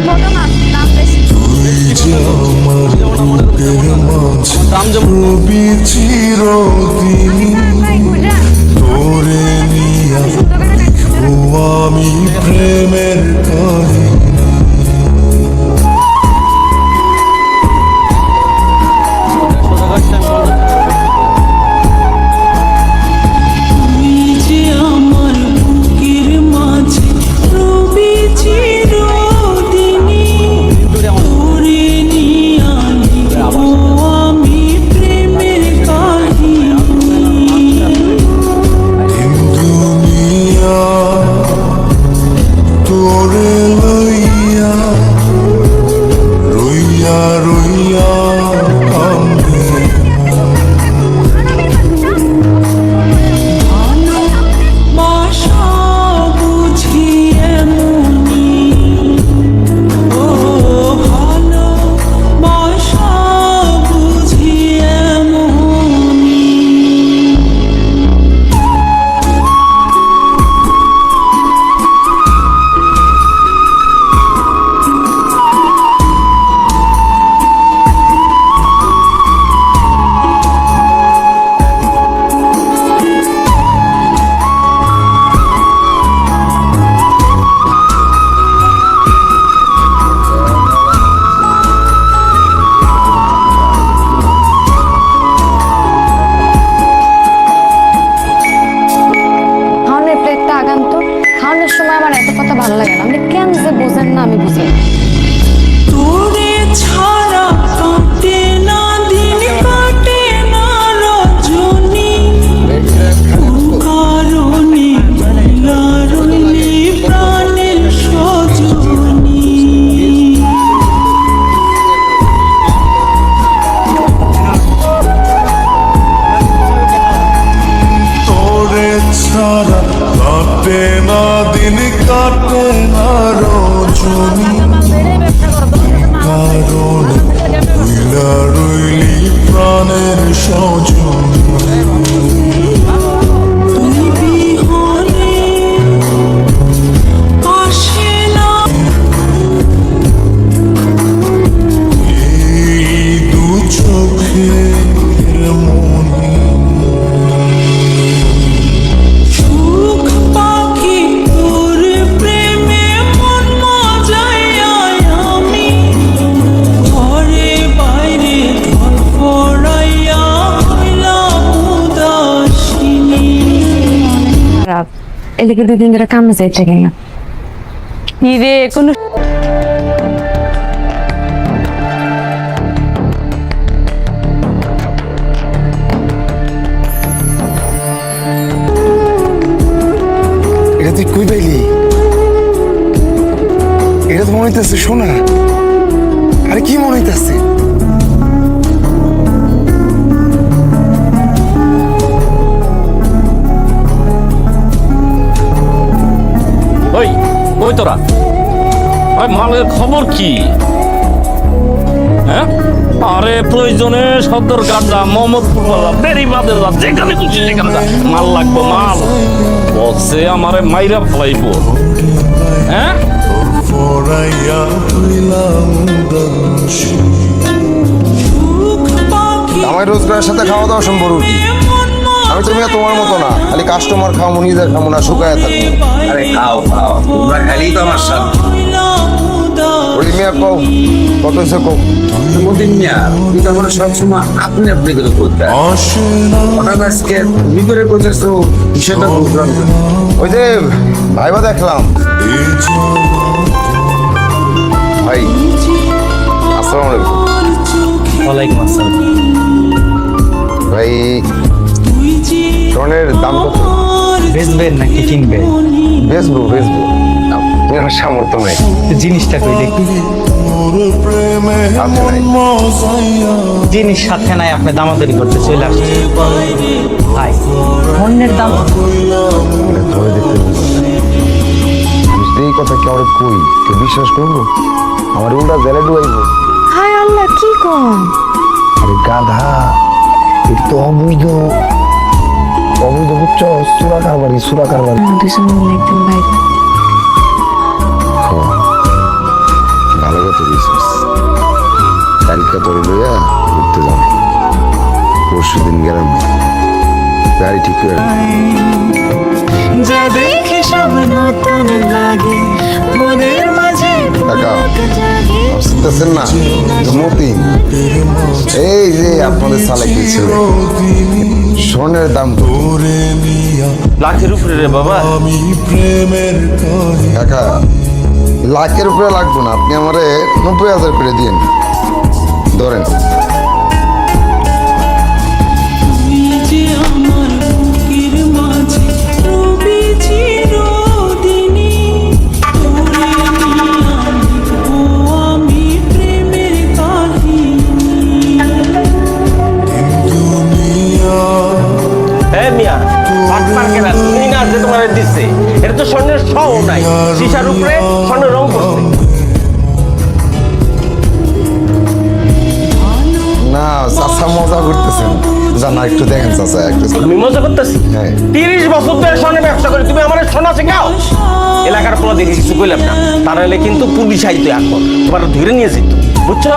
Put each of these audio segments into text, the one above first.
ছোট মাছ দাম বেশি। তুই যে আমার বুকের মাঝে রবি চিরদিন ভাই ঘুরে তোরে নিয়া লিখবো আমি প্রেমের কাহিনী। তোরে লইয়া রইয়া রইয়া কান্দে খাওয়ানোর প্লেটটা আগান তো। খাওয়ানোর সময় আমার এত কথা ভালো লাগে না। আপনি কেন যে বোঝেন না আমি বুঝি না। তোরে ছাড়া কাটে না দিন, কাটে না রজনী, কোন কারণে ভুলা রইলি প্রাণের সজনী। তোরে ছাড়া কাটে না দিন কাটে না রজনী কারণে রইলা রইলি প্রাণের সজনী। তুই বিহনে আসে না এই দু চোখের মনি সুখ পাখি তোর প্রেমে মন মজাইয়া আমি, ঘরে বাইরে ধরফড়াইয়া হইলাম উদাসিনী। খারাপ এদিকে 2 দিন ধরে কামে যাইতে গেল না। কি রে কোনো এটা তুই কই পাইলি? এটা তো মনে হইতেছে শোনা। আরে কি মনে হইতেছে? ওই ওই তোরা ওই মালের খবর কি? হ্যাঁ, আরে প্রয়োজনে সদর গাঁজা মোহাম্মদপুর বাজার বেরিবাদের যেখানে খুশি সেখানে যা। মাল লাগবো মাল বলছে আমারে মাইরা ফলাইব। হ্যাঁ ফরাইয়া হইলাম উদাসী। সুখ পাখি আমার রোজগারের সাথে খাওয়া দাওয়া সম্পর্ক কি? আমি তো মেয়ে তোমার মতো না, খালি কাস্টমার খাবো নিজের খাবো না, শুকায় থাকবো। আরে খাও খাও, তোমরা খালি তো আমার সাথে। ওই মেয়ে কও কত হয়েছে কও। মতিন মিয়া, তুই তো মনে সবসময় আপনি আপনি করে করতে হয়। আসে না হঠাৎ আজকে তুমি করে করতেছো, বিষয়টা বুঝলাম না। ওই যে ভাইবা দেখলাম এই জগৎ ভাই। আসসালামু আলাইকুম ওয়ালাইকুম আসসালাম। ভাই। স্বর্ণের দাম কত? বেচবেন নাকি কিনবেন? বেচবো বেচবো, আমার সামর্থ্য নেই। জিনিসটা কই দেখি। তোর প্রেমে মন মজাইয়া জিনিস সাথে নাই, আপনি দামাদারি করতে চলে আসছে ভাই। অন্যের দাম ধরে দেখতে এই কথা কেউ কই কেউ বিশ্বাস করবো? আমার উল্টা জেলে ডুবাইব। হায় আল্লাহ কি কোন? আরে গাধা, এটা তো অবৈধ অবৈধ বুঝছ? সুরা কারবারি সুরা কারবারি। দুজন মিলে একদম বাইরে আজকে তোর লইয়া ঘুরতে যাবো পরশু দিন গেলাম গাড়ি ঠিক করে যা দেখে সব নতুন লাগে মনের মাঝে কাকা বুঝতেছেন না মতিন এই যে আপনাদের সালে কি ছিল স্বর্ণের দাম কত? তোরে নিয়া লাখের উপরে রে বাবা। আমি প্রেমের কাহিনী কাকা লাখের উপরে লাগবো না, আপনি আমারে 90,000 করে দিন ধরেন। তুই যে আমার বুকের মাঝে রবি চিরদিনই তোরে নিয়া লিখবো আমি প্রেমের কাহিনী দুনিয়া হ্যাঁ মিয়া পাট মার্কেট তুমি না যে তোমার দিচ্ছে এটা তো স্বর্ণের সও নাই, সীসার উপরে স্বর্ণের রং করছে। না চাচা মজা করতেছেন, জানা একটু দেখেন চাচা একটু। আমি মজা করতেছি? হ্যাঁ। 30 বছর ধরে স্বর্ণের ব্যবসা করে তুমি আমার সোনা শেখাও? এলাকার কোনো দেখে কিছু কইলাম না, তারা হলে কিন্তু পুলিশ আইতো এখন তোমার ধরে নিয়ে যেত, বুঝছো?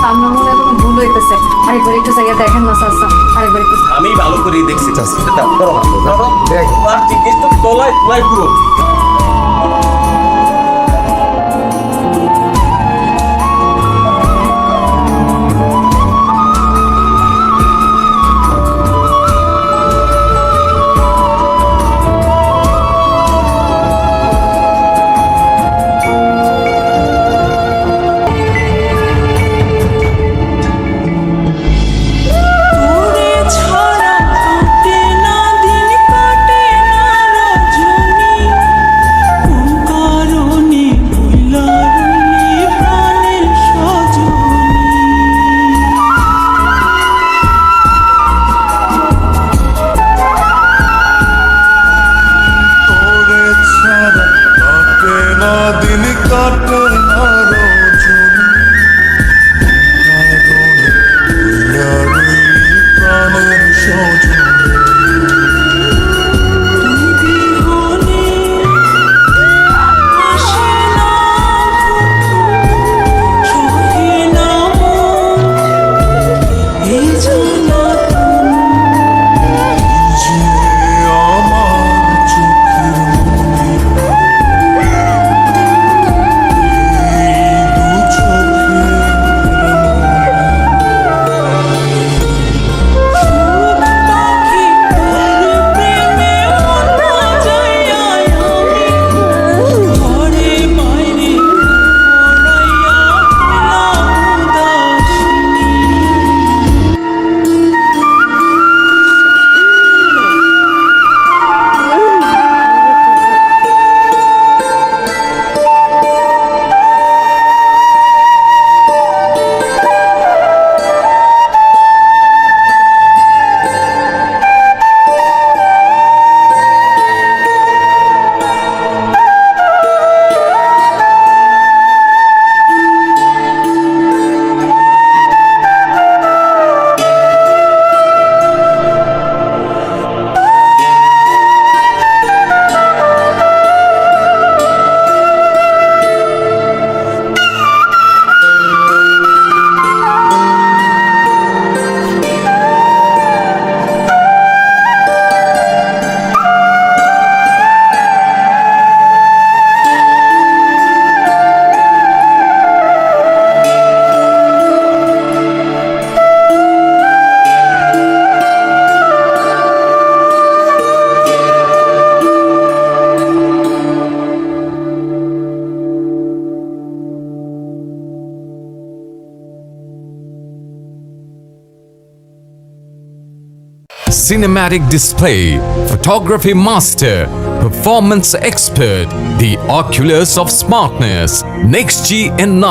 আমার মনে হয় কোনো ভুল হইতেছে, আরেকবার একটু জায়গা দেখেন না চাচা, আরেকবার একটু। আমি ভালো করেই দেখছি। দাও, ধরো না, ধরো। দেখ। তোমার জিনিস তো তোলায় পুরো। তোরে ছাড়া কাটে না দিন কাটে না রজনী কোন কারণে ভুলা রইলি প্রাণের সজনী তোরে ছাড়া কাটে না দিন কাটে না রজনী কারণে ভুইলা রইলি প্রাণের সজনী তুই বিহনে আসে না চোখে না এই জ্বালাতন যে আমার চোখের মনি এই দু চোখের সুখ পাখি তোর প্রেমে মন যাইয়া আমি ঘরে বাইরে পড়াইয়া হলাম উদাসিনী Cinematic display, photography master, performance expert, the Oculus of smartness, NextG N9.